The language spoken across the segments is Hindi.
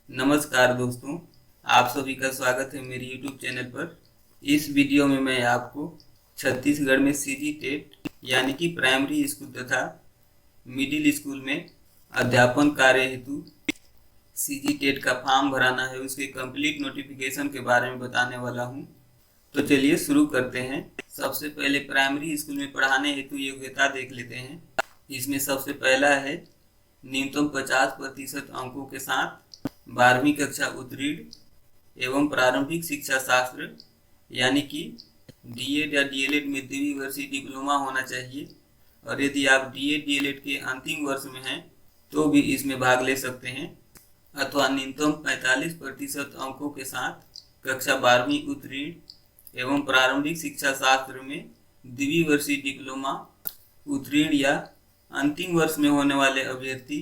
नमस्कार दोस्तों, आप सभी का स्वागत है मेरे YouTube चैनल पर। इस वीडियो में मैं आपको छत्तीसगढ़ में सीजी टेट यानी कि प्राइमरी स्कूल तथा मिडिल स्कूल में अध्यापन कार्य हेतु सीजी टेट का फॉर्म भराना है, उसके कंप्लीट नोटिफिकेशन के बारे में बताने वाला हूं। तो चलिए शुरू करते हैं। सबसे पहले प्राइमरी स्कूल में पढ़ाने हेतु योग्यता देख लेते हैं। इसमें सबसे पहला है न्यूनतम 50% अंकों के साथ 12वीं कक्षा उत्तीर्ण एवं प्रारंभिक शिक्षा शास्त्र यानी कि डीएड या डीएलएड में द्विवर्षीय डिप्लोमा होना चाहिए। और यदि आप डीएड डीएलएड के अंतिम वर्ष में हैं तो भी इसमें भाग ले सकते हैं। अथवा न्यूनतम 45% अंकों के साथ कक्षा 12वीं उत्तीर्ण एवं प्रारंभिक शिक्षा शास्त्र में द्विवर्षीय डिप्लोमा उत्तीर्ण या अंतिम वर्ष में होने वाले अभ्यर्थी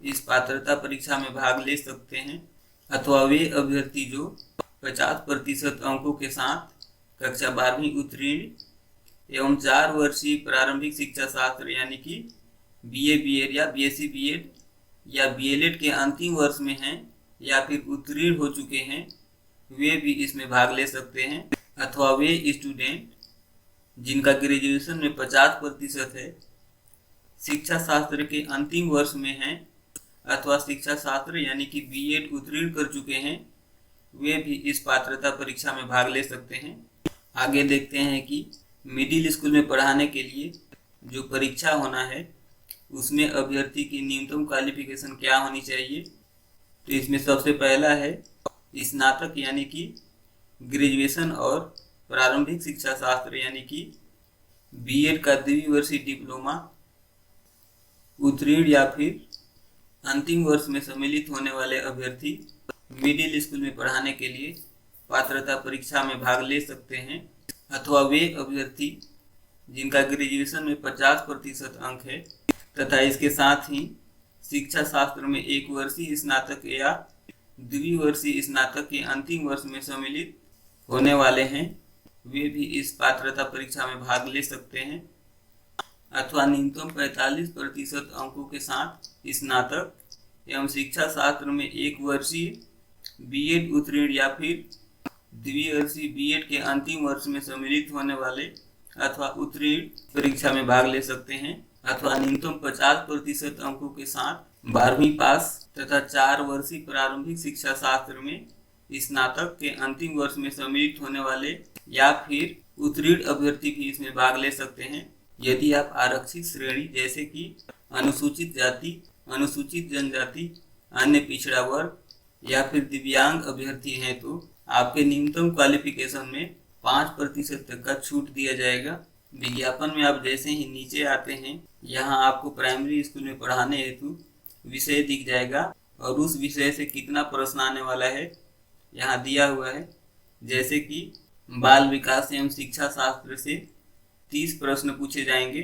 इस पात्रता परीक्षा में भाग ले सकते हैं। अथवा वे अभ्यर्थी जो 50% अंकों के साथ कक्षा 12वीं उत्तीर्ण एवं 4 वर्षीय प्रारंभिक शिक्षा शास्त्र यानी कि बीए बीएड या बीएससी बीएड या बीएलएड के अंतिम वर्ष में हैं या फिर उत्तीर्ण हो चुके हैं, वे भी इसमें भाग ले सकते हैं। अथवा वे स्टूडेंट जिनका ग्रेजुएशन में 50% है, शिक्षा शास्त्र के अंतिम वर्ष में हैं अथवा शिक्षा शास्त्र यानी कि बीएड उत्तीर्ण कर चुके हैं, वे भी इस पात्रता परीक्षा में भाग ले सकते हैं। आगे देखते हैं कि मिडिल स्कूल में पढ़ाने के लिए जो परीक्षा होना है उसमें अभ्यर्थी की न्यूनतम क्वालिफिकेशन क्या होनी चाहिए। तो इसमें सबसे पहला है स्नातक यानी कि ग्रेजुएशन और प्रारंभिक शिक्षा शास्त्र यानी कि बीएड का द्विवर्षीय डिप्लोमा उत्तीर्ण या फिर अंतिम वर्ष में सम्मिलित होने वाले अभ्यर्थी मिडिल स्कूल में पढ़ाने के लिए पात्रता परीक्षा में भाग ले सकते हैं। अथवा वे अभ्यर्थी जिनका ग्रेजुएशन में 50% अंक है तथा इसके साथ ही शिक्षा शास्त्र में 1 वर्षीय स्नातक या द्विवर्षीय स्नातक के अंतिम वर्ष में सम्मिलित होने वाले हैं, वे भी इस पात्रता परीक्षा में भाग ले सकते हैं। अथवा न्यूनतम 45% अंकों के साथ स्नातक एवं शिक्षा शास्त्र में 1 वर्षीय बीएड उत्तीर्ण या फिर द्विवर्षीय बीएड के अंतिम वर्ष में सम्मिलित होने वाले अथवा उत्तीर्ण परीक्षा में भाग ले सकते हैं। अथवा न्यूनतम 50% अंकों के साथ 12वीं पास तथा 4 वर्षीय प्रारंभिक शिक्षा शास्त्र में स्नातक के अंतिम वर्ष में सम्मिलित होने वाले या फिर उत्तीर्ण अभ्यर्थी भी इसमें भाग ले सकते हैं। यदि आप आरक्षित श्रेणी जैसे कि अनुसूचित जाति, अनुसूचित जनजाति, अन्य पिछड़ा वर्ग या फिर दिव्यांग अभ्यर्थी हैं तो आपके न्यूनतम क्वालिफिकेशन में 5% तक का छूट दिया जाएगा। विज्ञापन में आप जैसे ही नीचे आते हैं, यहाँ आपको प्राइमरी स्कूल में पढ़ाने हेतु विषय दिख जाएगा और उस विषय से कितना प्रश्न आने वाला है यहाँ दिया हुआ है। जैसे कि बाल विकास एवं शिक्षा शास्त्र से 30 प्रश्न पूछे जाएंगे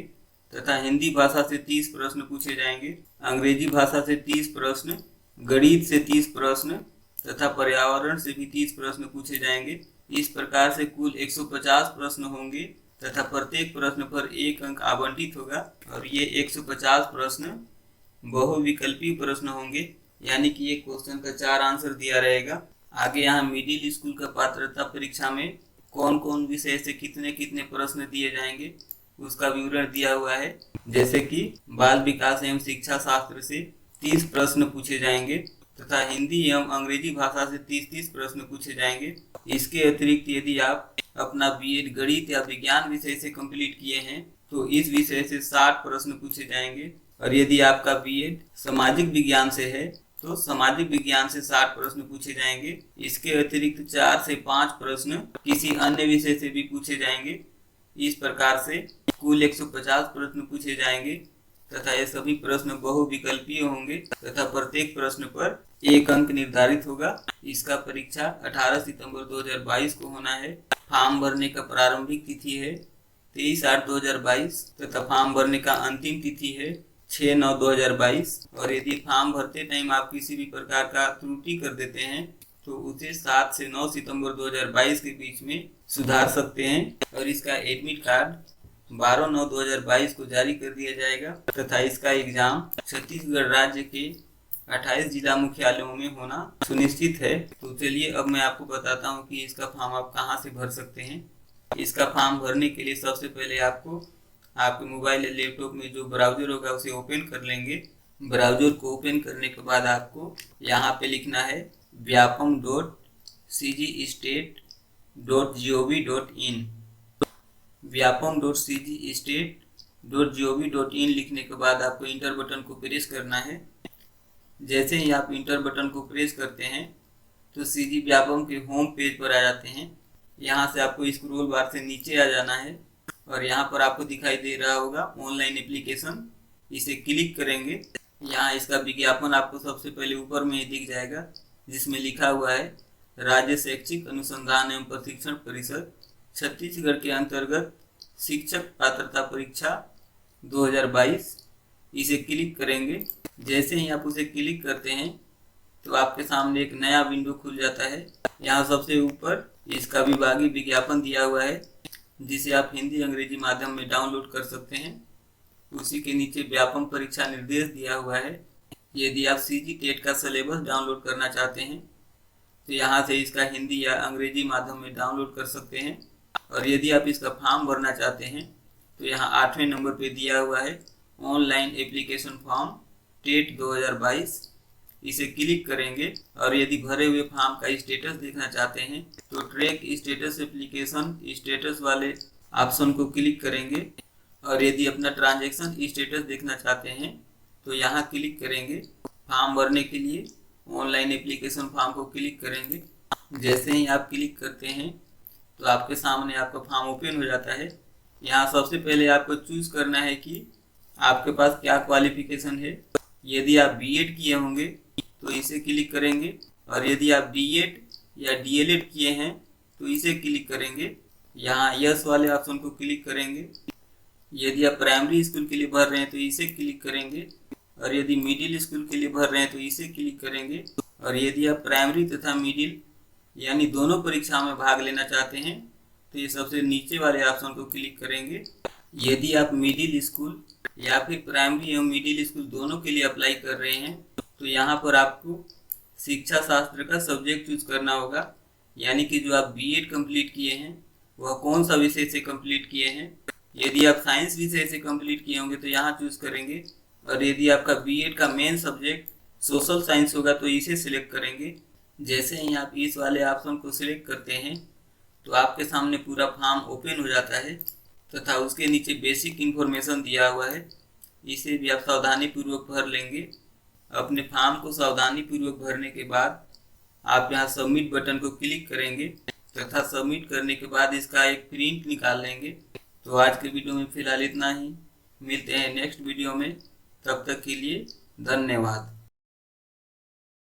तथा हिंदी भाषा से 30 प्रश्न पूछे जाएंगे, अंग्रेजी भाषा से 30 प्रश्न, गणित से 30 प्रश्न तथा पर्यावरण से भी 30 प्रश्न पूछे जाएंगे। इस प्रकार से कुल 150 प्रश्न होंगे तथा प्रत्येक प्रश्न पर 1 अंक आवंटित होगा और ये 150 प्रश्न बहुविकल्पीय प्रश्न होंगे, यानी कि एक क्वेश्चन का 4 आंसर दिया रहेगा। आगे यहाँ मिडिल स्कूल का पात्रता परीक्षा में कौन कौन विषय से कितने कितने प्रश्न दिए जाएंगे उसका विवरण दिया हुआ है। जैसे कि बाल विकास एवं शिक्षा शास्त्र से 30 प्रश्न पूछे जाएंगे तथा हिंदी एवं अंग्रेजी भाषा से 30 प्रश्न पूछे जाएंगे। इसके अतिरिक्त यदि आप अपना बीएड गणित या विज्ञान विषय से कंप्लीट किए हैं तो इस विषय से 60 प्रश्न पूछे जाएंगे। और यदि आपका बीएड सामाजिक विज्ञान से है तो सामाजिक विज्ञान से 60 प्रश्न पूछे जाएंगे। इसके अतिरिक्त 4 से 5 प्रश्न किसी अन्य विषय से भी पूछे जाएंगे। इस प्रकार से कुल 150 प्रश्न पूछे जाएंगे तथा ये सभी प्रश्न बहुविकल्पीय होंगे तथा प्रत्येक प्रश्न पर 1 अंक निर्धारित होगा। इसका परीक्षा 18 सितंबर 2022 को होना है। फॉर्म भरने का प्रारंभिक तिथि है 23/8/2022 तथा फॉर्म भरने का अंतिम तिथि है 6/9/2022। और यदि फॉर्म भरते टाइम आप किसी भी प्रकार का त्रुटि कर देते हैं तो उसे 7 से 9 सितंबर 2022 के बीच में सुधार सकते हैं और इसका एडमिट कार्ड 12/9/2022 को जारी कर दिया जाएगा तथा इसका एग्जाम छत्तीसगढ़ राज्य के 28 जिला मुख्यालयों में होना सुनिश्चित है। तो चलिए अब मैं आपको बताता हूँ कि इसका फॉर्म आप कहाँ से भर सकते हैं। इसका फॉर्म भरने के लिए सबसे पहले आपको आपके मोबाइल या लैपटॉप में जो ब्राउजर होगा उसे ओपन कर लेंगे। ब्राउजर को ओपन करने के बाद आपको यहाँ पे लिखना है vyapam.cgstate.gov.in। vyapam.cgstate.gov.in लिखने के बाद आपको इंटर बटन को प्रेस करना है। जैसे ही आप इंटर बटन को प्रेस करते हैं तो सीजी व्यापम के होम पेज पर आ जाते हैं। यहाँ से आपको स्क्रॉल बार से नीचे आ जाना है और यहाँ पर आपको दिखाई दे रहा होगा ऑनलाइन एप्लीकेशन, इसे क्लिक करेंगे। यहाँ इसका विज्ञापन आपको सबसे पहले ऊपर में ही दिख जाएगा जिसमें लिखा हुआ है राज्य शैक्षिक अनुसंधान एवं प्रशिक्षण परिषद छत्तीसगढ़ के अंतर्गत शिक्षक पात्रता परीक्षा 2022। इसे क्लिक करेंगे। जैसे ही आप उसे क्लिक करते हैं तो आपके सामने एक नया विंडो खुल जाता है। यहाँ सबसे ऊपर इसका विभागीय विज्ञापन दिया हुआ है जिसे आप हिंदी अंग्रेजी माध्यम में डाउनलोड कर सकते हैं। उसी के नीचे व्यापम परीक्षा निर्देश दिया हुआ है। यदि आप सीजी टेट का सिलेबस डाउनलोड करना चाहते हैं तो यहाँ से इसका हिंदी या अंग्रेजी माध्यम में डाउनलोड कर सकते हैं। और यदि आप इसका फॉर्म भरना चाहते हैं तो यहाँ 8वें नंबर पे दिया हुआ है ऑनलाइन एप्लीकेशन फॉर्म टेट 2022। इसे क्लिक करेंगे और यदि भरे हुए फॉर्म का स्टेटस देखना चाहते हैं तो ट्रैक स्टेटस एप्लीकेशन स्टेटस वाले ऑप्शन को क्लिक करेंगे। और यदि अपना ट्रांजैक्शन स्टेटस देखना चाहते हैं तो यहाँ क्लिक करेंगे। फॉर्म भरने के लिए ऑनलाइन एप्लीकेशन फॉर्म को क्लिक करेंगे। जैसे ही आप क्लिक करते हैं तो आपके सामने आपका फॉर्म ओपन हो जाता है। यहाँ सबसे पहले आपको चूज करना है कि आपके पास क्या क्वालिफिकेशन है। यदि आप बीएड किए होंगे तो इसे क्लिक करेंगे और यदि आप बीएड या डीएलएड किए हैं तो इसे क्लिक करेंगे। यहाँ यस वाले ऑप्शन को क्लिक करेंगे। यदि आप प्राइमरी स्कूल के लिए भर रहे हैं तो इसे क्लिक करेंगे और यदि मिडिल स्कूल के लिए भर रहे हैं तो इसे क्लिक करेंगे। और यदि आप प्राइमरी तथा मिडिल यानी दोनों परीक्षा में भाग लेना चाहते हैं तो ये सबसे नीचे वाले ऑप्शन को क्लिक करेंगे। यदि आप मिडिल स्कूल या फिर प्राइमरी एवं मिडिल स्कूल दोनों के लिए अप्लाई कर रहे हैं तो यहाँ पर आपको शिक्षा शास्त्र का सब्जेक्ट चूज करना होगा। यानी कि जो आप बीएड कंप्लीट किए हैं वह कौन सा विषय से कंप्लीट किए हैं। यदि आप साइंस विषय से कंप्लीट किए होंगे तो यहाँ चूज करेंगे। और यदि आपका बीएड का मेन सब्जेक्ट सोशल साइंस होगा तो इसे सिलेक्ट करेंगे। जैसे ही आप इस वाले ऑप्शन को सिलेक्ट करते हैं तो आपके सामने पूरा फॉर्म ओपन हो जाता है तथा उसके नीचे बेसिक इन्फॉर्मेशन दिया हुआ है। इसे भी आप सावधानी पूर्वक भर लेंगे। अपने फॉर्म को सावधानी पूर्वक भरने के बाद आप यहाँ सबमिट बटन को क्लिक करेंगे तथा सबमिट करने के बाद इसका एक प्रिंट निकाल लेंगे। तो आज के वीडियो में फिलहाल इतना ही। मिलते हैं नेक्स्ट वीडियो में। तब तक के लिए धन्यवाद।